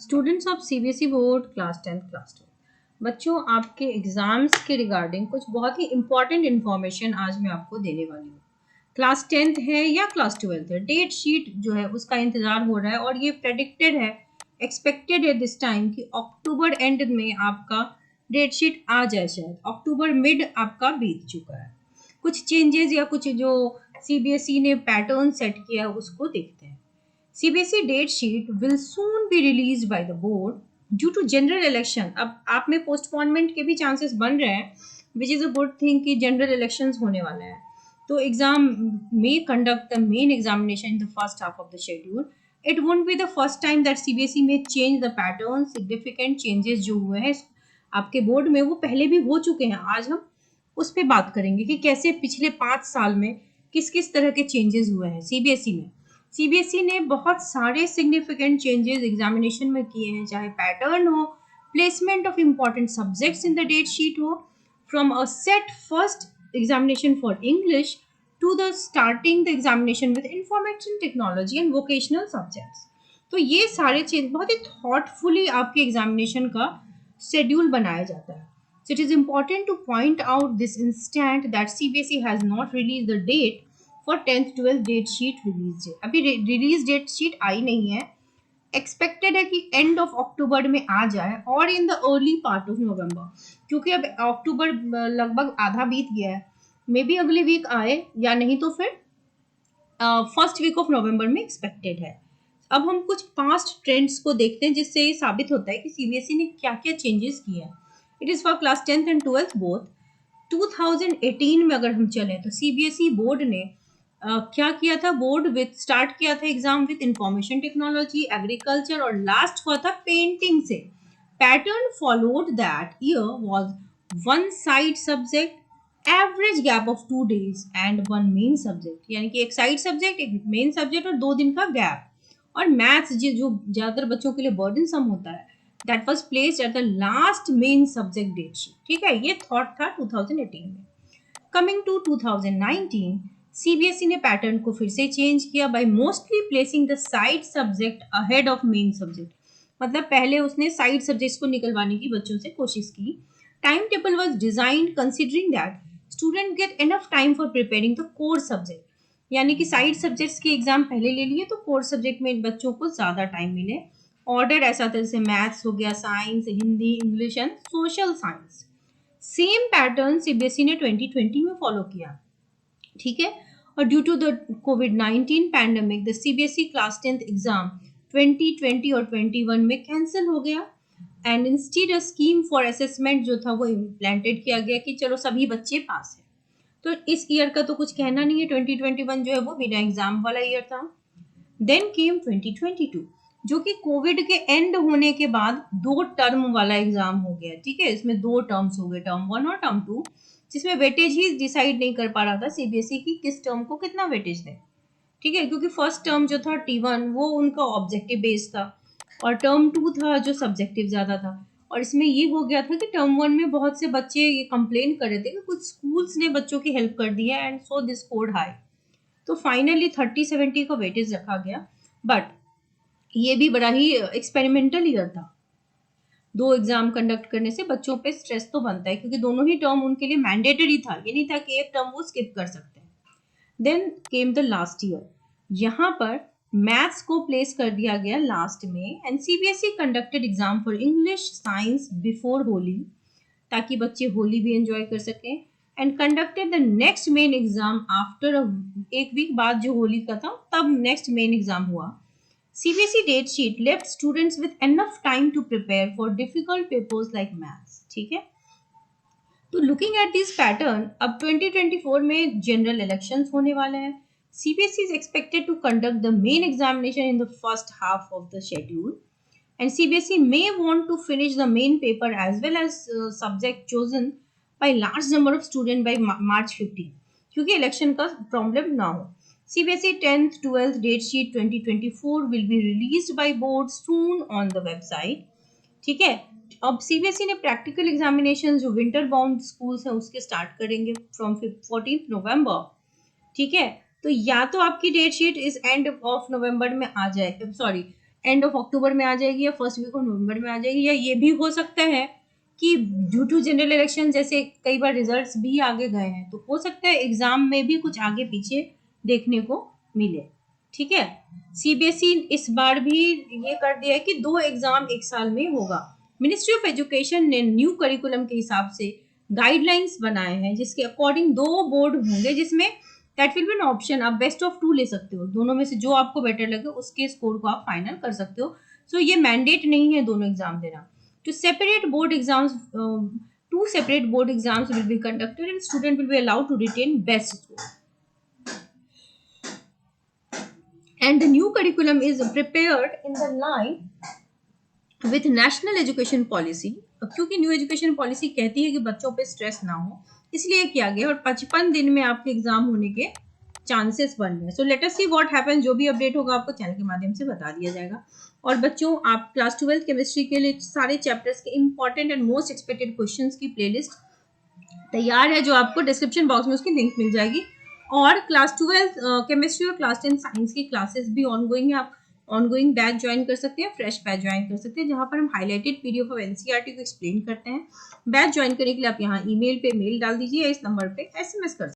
Students of CBSE board class 10 class 12 बच्चों, आपके exams के रिगार्डिंग कुछ बहुत ही इंपॉर्टेंट इन्फॉर्मेशन आज मैं आपको देने वाली हूँ। क्लास 10th है या क्लास 12th है, डेट शीट जो है उसका इंतजार हो रहा है और ये प्रेडिक्टेड है, एक्सपेक्टेड है दिस टाइम कि अक्टूबर एंड में आपका डेट शीट आ जाए। शायद अक्टूबर मिड आपका बीत चुका है। कुछ चेंजेस या कुछ जो सीबीएसई ने पैटर्न सेट किया है उसको देखते हैं। CBSE date sheet will soon be released by the board due to general election। अब आप में पोस्टपोनमेंट के भी चांसेस बन रहे हैं, which is a good thing कि जनरल इलेक्शंस होने वाले हैं, तो एग्जाम में conduct the main examination in the first half of the schedule. It won't be the first time that CBSE में change the pattern. Significant changes जो हुए हैं आपके बोर्ड में वो पहले भी हो चुके हैं। आज हम उस पर बात करेंगे कि कैसे पिछले 5 साल में किस किस तरह के चेंजेस हुए हैं CBSE में। सीबीएसई ने बहुत सारे सिग्निफिकेंट चेंजेस एग्जामिनेशन में किए हैं, चाहे पैटर्न हो, placement of important subjects in the date sheet हो, from a set first examination for English to the starting the examination with information technology and vocational subjects. तो ये सारे चेंज बहुत ही थॉटफुली आपके एग्जामिनेशन का शेड्यूल बनाया जाता है। So it is important to point out this instant that CBSE has not released the date for 10th 12th date sheet release date. अभी रिलीज डेट शीट आई नहीं है। एक्सपेक्टेड है कि एंड ऑफ अक्टूबर में आ जाए और in the early part of November, क्योंकि अब अक्टूबर लगभग आधा बीत गया है। मे बी अगले वीक आए या नहीं तो फिर फर्स्ट वीक ऑफ नवंबर में एक्सपेक्टेड है। अब हम कुछ पास्ट ट्रेंड्स को देखते हैं जिससे ये साबित होता है कि सीबीएसई ने क्या क्या चेंजेस किए हैं। It is for class 10th and 12th both. 2018 में अगर हम चले तो सीबीएसई बोर्ड ने क्या किया था, बोर्ड विद स्टार्ट किया था exam with information technology, agriculture और लास्ट हुआ था पेंटिंग से। Pattern followed that year was one side subject, average gap of 2 days and one main subject, यानी कि एक साइड सब्जेक्ट, एक मेन सब्जेक्ट और 2 दिन का गैप। और मैथ्स जो ज़्यादातर बच्चों के लिए बर्डनसम होता है, that was placed at the last main subject date sheet. ठीक है, ये थॉट था 2018 में। कमिंग टू 2019, सीबीएसई ने पैटर्न को फिर से चेंज किया by mostly placing the side subject ahead of main subject. मतलब पहले उसने साइड सब्जेक्ट्स को निकलवाने की बच्चों से कोशिश की। Time table was designed considering that student get enough time for preparing the core subject, यानी कि साइड सब्जेक्ट्स के एग्जाम पहले ले लिए तो कोर सब्जेक्ट में बच्चों को ज़्यादा टाइम मिले। ऑर्डर ऐसा था जैसे मैथ्स हो गया, science, Hindi, English and social science. Same pattern CBSE ने 2020 में फॉलो किया। ठीक है, और ड्यू टू द कोविड-19 pandemic the CBSE class 10th exam 2020 और 21 में कैंसिल हो गया and instead a scheme for assessment जो था वो इम्प्लांटेड किया गया कि चलो सभी बच्चे पास हैं। तो इस ईयर का तो कुछ कहना नहीं है, 2021 जो है वो बिना एग्जाम वाला ईयर था। देन केम 2022 जो कि कोविड के एंड होने के बाद 2 टर्म वाला एग्जाम हो गया। ठीक है, इसमें 2 टर्म्स हो गए, टर्म 1 और टर्म 2, जिसमें वेटेज ही डिसाइड नहीं कर पा रहा था सीबीएसई की किस टर्म को कितना वेटेज दें। ठीक है, क्योंकि फर्स्ट टर्म जो था T1 वो उनका ऑब्जेक्टिव बेस्ड था और टर्म 2 था जो सब्जेक्टिव ज़्यादा था। और इसमें ये हो गया था कि टर्म 1 में बहुत से बच्चे ये कंप्लेन कर रहे थे कि कुछ स्कूल्स ने बच्चों की हेल्प कर दी है and so this scored high. तो फाइनली 30-70 का वेटेज रखा गया, बट ये भी बड़ा ही एक्सपेरिमेंटल ईयर था। 2 एग्जाम कंडक्ट करने से बच्चों पे स्ट्रेस तो बनता है, क्योंकि दोनों ही टर्म उनके लिए मैंडेटरी था, ये नहीं था कि एक टर्म वो स्किप कर सकते हैं। Then came the last year, यहाँ पर मैथ्स को प्लेस कर दिया गया लास्ट में and CBSE conducted exam for English science before Holi, ताकि बच्चे होली भी एंजॉय कर सकें, and conducted the next main exam after एक वीक बाद जो होली का था तब नेक्स्ट मेन एग्जाम हुआ। CBSE date sheet left students with enough time to prepare for difficult papers like maths। ठीक है, तो लुकिंग एट दिस पैटर्न, अब 2024 में जनरल इलेक्शंस होने वाले हैं। CBSE is expected to conduct the main examination in the first half of the schedule, and CBSE may want to finish the main paper as well as subject chosen by large number of students by March 15, क्योंकि election का problem ना हो। CBSE 10th 12th date sheet 2024 will be released by board soon on the website। ठीक है, अब CBSE ने practical examination जो winter bound schools हैं उसके स्टार्ट करेंगे फ्रॉम 14 नवंबर। ठीक है, तो या तो आपकी डेट शीट इस एंड ऑफ नवंबर में आ जाए, सॉरी एंड ऑफ अक्टूबर में आ जाएगी या फर्स्ट वीक ऑफ नवंबर में आ जाएगी, या ये भी हो सकता है कि ड्यू टू जनरल इलेक्शन जैसे कई बार रिजल्ट्स भी आगे गए हैं तो हो सकता है एग्जाम में भी कुछ आगे पीछे देखने को मिले। ठीक है, सीबीएसई इस बार भी ये कर दिया है कि 2 एग्जाम एक साल में होगा। मिनिस्ट्री ऑफ एजुकेशन ने न्यू करिकुलम के हिसाब से गाइडलाइंस बनाए हैं जिसके अकॉर्डिंग 2 बोर्ड होंगे जिसमें that will be an option, आप बेस्ट ऑफ 2 ले सकते हो, दोनों में से जो आपको बेटर लगे उसके स्कोर को आप फाइनल कर सकते हो। सो ये मैंडेट नहीं है दोनों एग्जाम देना। To separate board exams, 2 separate board exams will be conducted and student will be allowed to retain best score. And the new curriculum is prepared in the line with national education policy. क्योंकि new education policy कहती है कि बच्चों पे stress ना हो, इसलिए किया गया और 55 दिन में आपके एग्जाम होने के चांसेस बन रहे हैं। So let us see what happens, जो भी अपडेट होगा आपको चैनल के माध्यम से बता दिया जाएगा। और बच्चों, आप क्लास 12 केमिस्ट्री के लिए सारे चैप्टर्स के important and most expected questions की प्लेलिस्ट तैयार है, जो आपको डिस्क्रिप्शन बॉक्स में उसकी लिंक मिल जाएगी। और क्लास 12 केमिस्ट्री और क्लास 10 साइंस की क्लासेस भी ऑनगोइंग है, आप ऑनगोइंग बैच ज्वाइन कर सकते हैं, फ्रेश बैच ज्वाइन कर सकते हैं, जहां पर हम हाईलाइटेड पीडीएफ ऑफ एनसीईआरटी को एक्सप्लेन करते हैं। बैच ज्वाइन करने के लिए आप यहाँ ईमेल पे मेल डाल दीजिए, इस नंबर पे एसएमएस कर